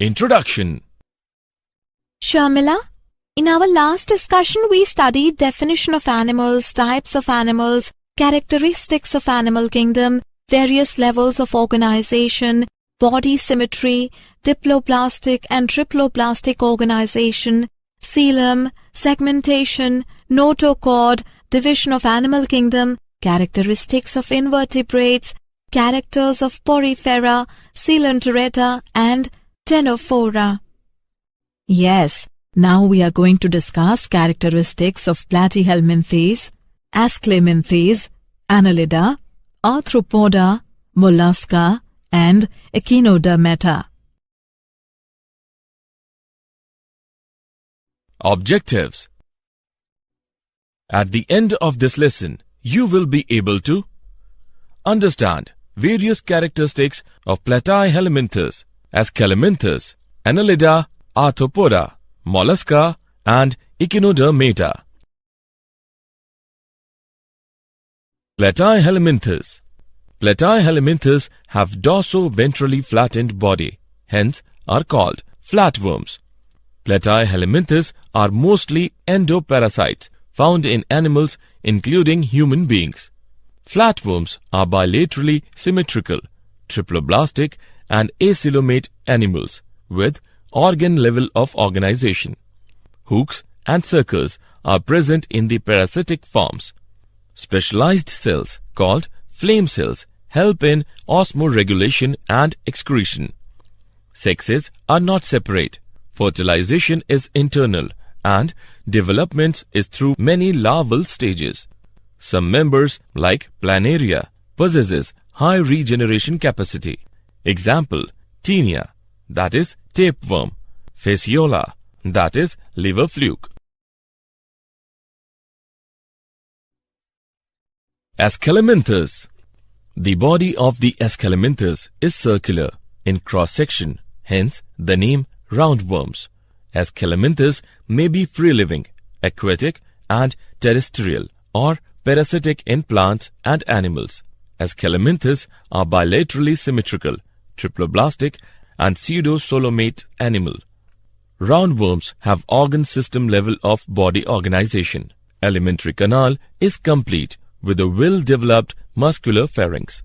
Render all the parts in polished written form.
Introduction. Sharmila, in our last discussion we studied definition of animals, types of animals, characteristics of animal kingdom, various levels of organization, body symmetry, diploblastic and triploblastic organization, phylum, segmentation, notochord, division of animal kingdom, characteristics of invertebrates, characters of porifera, coelenterata and ctenophora. Yes, now we are going to discuss characteristics of platyhelminthes, ascleminthes, annelida, arthropoda, mollusca and echinodermata. Objectives. At the end of this lesson, you will be able to understand various characteristics of platyhelminthes, ascleminthes, annelida, arthropoda, mollusca and echinodermata. Platyhelminthes. Platyhelminthes have dorso-ventrally flattened body, hence are called flatworms. Platyhelminthes are mostly endoparasites found in animals including human beings. Flatworms are bilaterally symmetrical, triploblastic and acoelomate animals with organ level of organization. Hooks and suckers are present in the parasitic forms. Specialized cells called flame cells help in osmoregulation and excretion. Sexes are not separate. Fertilization is internal and development is through many larval stages. Some members like planaria possesses high regeneration capacity. Example, Taenia, that is tapeworm, Fasciola, that is liver fluke. Ascleminthes. The body of the ascleminthes is circular in cross-section, hence the name roundworms. Ascleminthes may be free-living, aquatic and terrestrial or parasitic in plants and animals. Ascleminthes are bilaterally symmetrical, triploblastic and pseudo-coelomate animal. Roundworms have organ system level of body organization. Alimentary canal is complete with a well-developed muscular pharynx.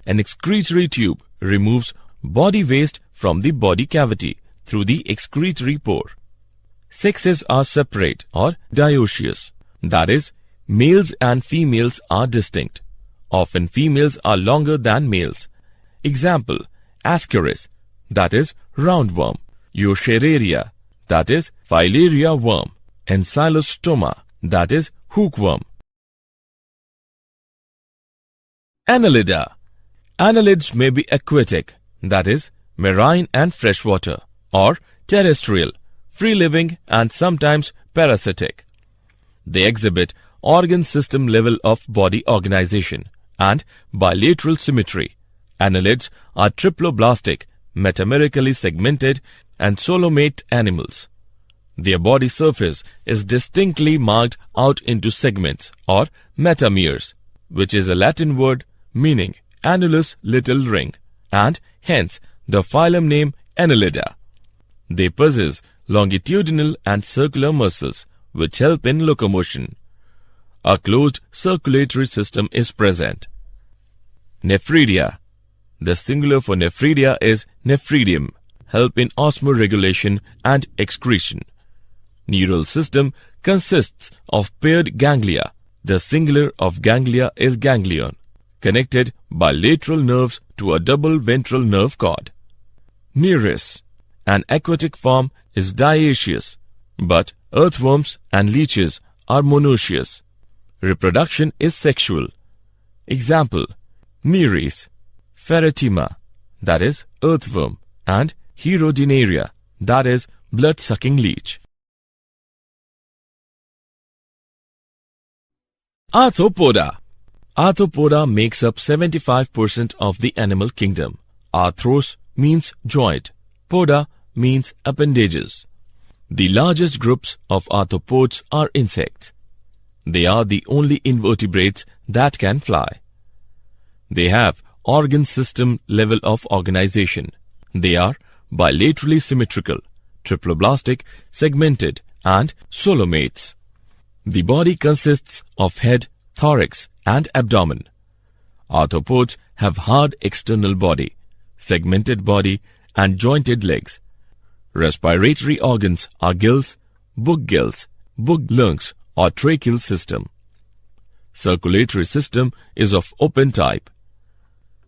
An excretory tube removes body waste from the body cavity through the excretory pore. Sexes are separate or dioecious, that is, males and females are distinct. Often females are longer than males. Example, Ascaris, that is roundworm, Eucheraria, that is filaria worm, and Ancylostoma, that is hookworm. Annelida. Annelids may be aquatic, that is marine and freshwater, or terrestrial, free-living and sometimes parasitic. They exhibit organ system level of body organization and bilateral symmetry. Annelids are triploblastic, metamerically segmented and coelomate animals. Their body surface is distinctly marked out into segments or metameres, which is a Latin word meaning annulus little ring, and hence the phylum name Annelida. They possess longitudinal and circular muscles which help in locomotion. A closed circulatory system is present. Nephridia. The singular for nephridia is nephridium, help in osmoregulation and excretion. Neural system consists of paired ganglia. The singular of ganglia is ganglion, connected by lateral nerves to a double ventral nerve cord. Nereis. An aquatic form is dioecious, but earthworms and leeches are monoecious. Reproduction is sexual. Example, Nereis, Ferretima, that is earthworm, and Herodinaria, that is blood-sucking leech. Arthropoda. Arthropoda makes up 75% of the animal kingdom. Arthros means joint, poda means appendages. The largest groups of arthropods are insects. They are the only invertebrates that can fly. They have organ system level of organization. They are bilaterally symmetrical, triploblastic, segmented, and coelomates. The body consists of head, thorax, and abdomen. Arthropods have hard external body, segmented body, and jointed legs. Respiratory organs are gills, book lungs, or tracheal system. Circulatory system is of open type.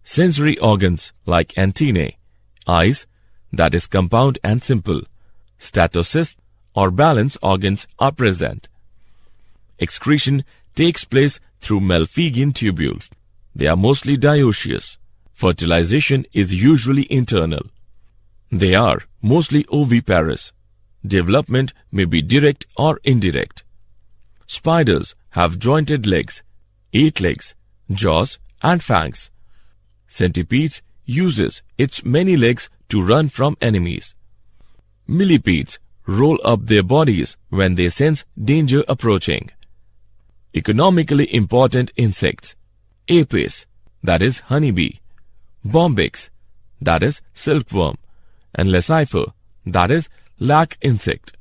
Sensory organs like antennae, eyes, that is compound and simple, statocysts or balance organs are present. Excretion takes place through Malpighian tubules. They are mostly dioecious. Fertilization is usually internal. They are mostly oviparous. Development may be direct or indirect. Spiders have jointed legs, 8 legs, jaws and fangs. Centipedes uses its many legs to run from enemies. Millipedes roll up their bodies when they sense danger approaching. Economically important insects: Apis, that is honeybee, Bombyx, that is silkworm, and Leucifer, that is lac insect.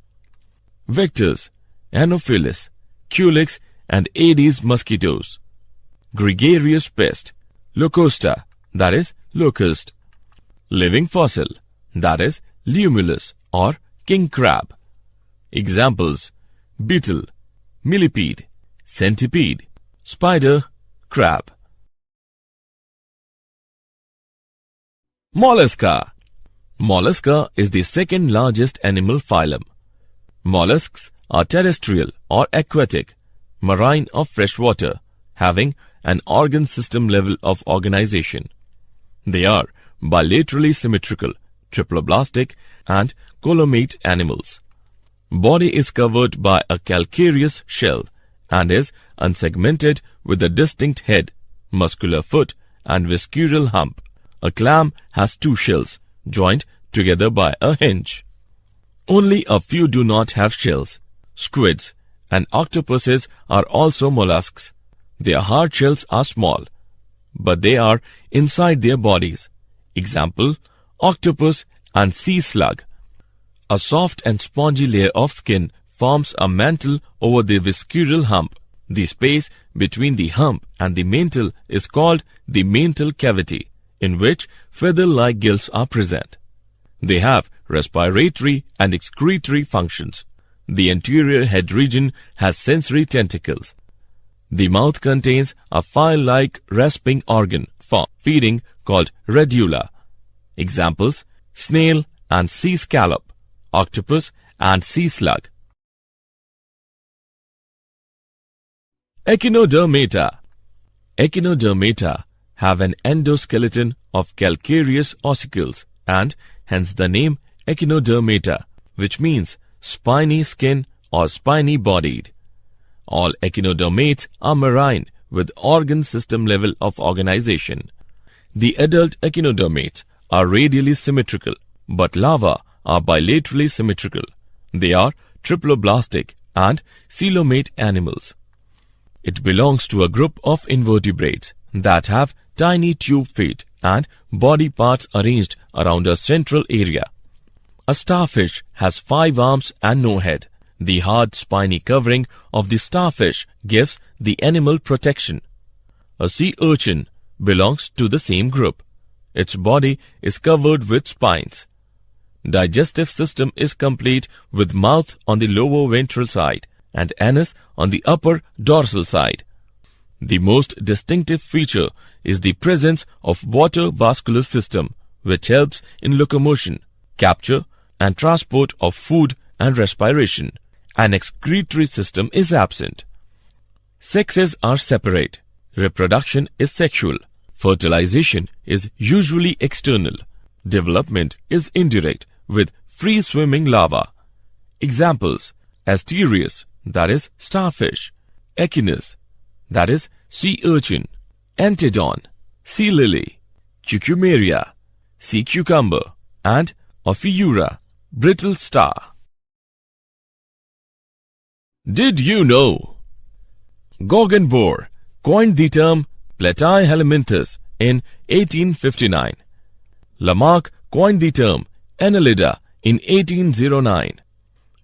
Vectors: Anopheles, Culex, and Aedes mosquitoes. Gregarious pest: Locusta, that is locust. Living fossil, that is Limulus or king crab. Examples: beetle, millipede, centipede, spider, crab. Mollusca. Mollusca is the second largest animal phylum. Mollusks are terrestrial or aquatic, marine or freshwater, having an organ system level of organization. They are bilaterally symmetrical, triploblastic, and coelomate animals. Body is covered by a calcareous shell and is unsegmented with a distinct head, muscular foot, and visceral hump. A clam has 2 shells joined together by a hinge. Only a few do not have shells. Squids and octopuses are also mollusks. Their hard shells are small, but they are inside their bodies. Example: octopus and sea slug. A soft and spongy layer of skin forms a mantle over the visceral hump. The space between the hump and the mantle is called the mantle cavity, in which feather-like gills are present. They have respiratory and excretory functions. The anterior head region has sensory tentacles. The mouth contains a file-like rasping organ for feeding called radula. Examples: snail and sea scallop, octopus and sea slug. Echinodermata. Echinodermata have an endoskeleton of calcareous ossicles and hence the name echinodermata, which means spiny skin or spiny-bodied. All echinodermates are marine with organ system level of organization. The adult echinodermates are radially symmetrical, but larvae are bilaterally symmetrical. They are triploblastic and coelomate animals. It belongs to a group of invertebrates that have tiny tube feet and body parts arranged around a central area. A starfish has 5 arms and no head. The hard spiny covering of the starfish gives the animal protection. A sea urchin belongs to the same group. Its body is covered with spines. Digestive system is complete with mouth on the lower ventral side and anus on the upper dorsal side. The most distinctive feature is the presence of water vascular system, which helps in locomotion, capture, and transport of food and respiration. An excretory system is absent. Sexes are separate. Reproduction is sexual. Fertilization is usually external. Development is indirect with free-swimming larvae. Examples: Asterius, that is starfish; Echinus, that is sea urchin; Antedon, sea lily; Cucumeria, sea cucumber; and Ophiura, brittle star. Did you know? Goggenbohr coined the term Platyhelminthes in 1859. Lamarck coined the term Annelida in 1809.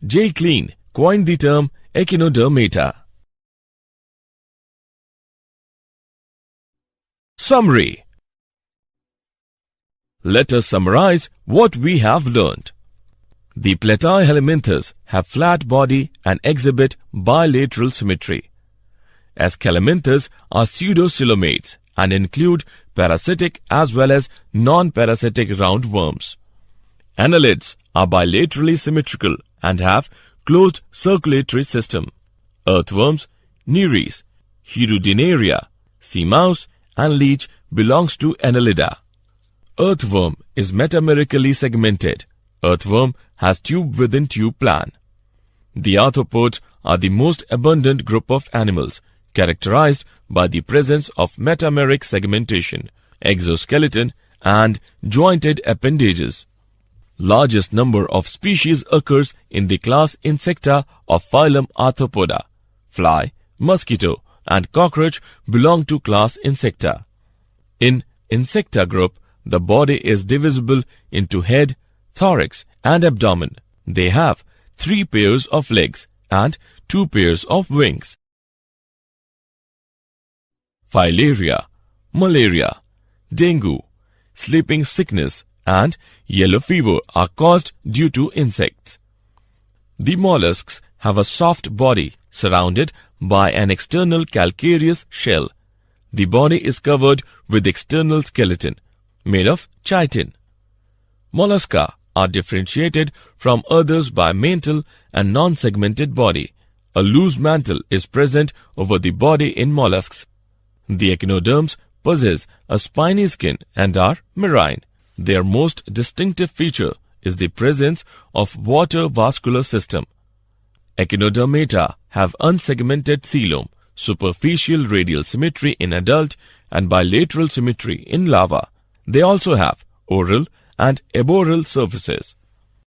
J. Klein coined the term echinodermata. Summary. Let us summarize what we have learned. The platyhelminthes have flat body and exhibit bilateral symmetry. Scalminths are pseudocoelomates and include parasitic as well as non-parasitic roundworms. Annelids are bilaterally symmetrical and have closed circulatory system. Earthworms, Nereis, Hirudinaria, sea mouse and leech belongs to Annelida. Earthworm is metamerically segmented. Earthworm has tube within tube plan. The arthropods are the most abundant group of animals, characterized by the presence of metameric segmentation, exoskeleton and jointed appendages. Largest number of species occurs in the class Insecta of phylum Arthropoda. Fly, mosquito and cockroach belong to class Insecta. In Insecta group, the body is divisible into head, thorax and abdomen. They have 3 pairs of legs and 2 pairs of wings. Filaria, malaria, dengue, sleeping sickness and yellow fever are caused due to insects. The mollusks have a soft body surrounded by an external calcareous shell. The body is covered with external skeleton made of chitin. Mollusca are differentiated from others by mantle and non-segmented body. A loose mantle is present over the body in mollusks. The echinoderms possess a spiny skin and are marine. Their most distinctive feature is the presence of water vascular system. Echinodermata have unsegmented coelom, superficial radial symmetry in adult and bilateral symmetry in larva. They also have oral and aboral surfaces.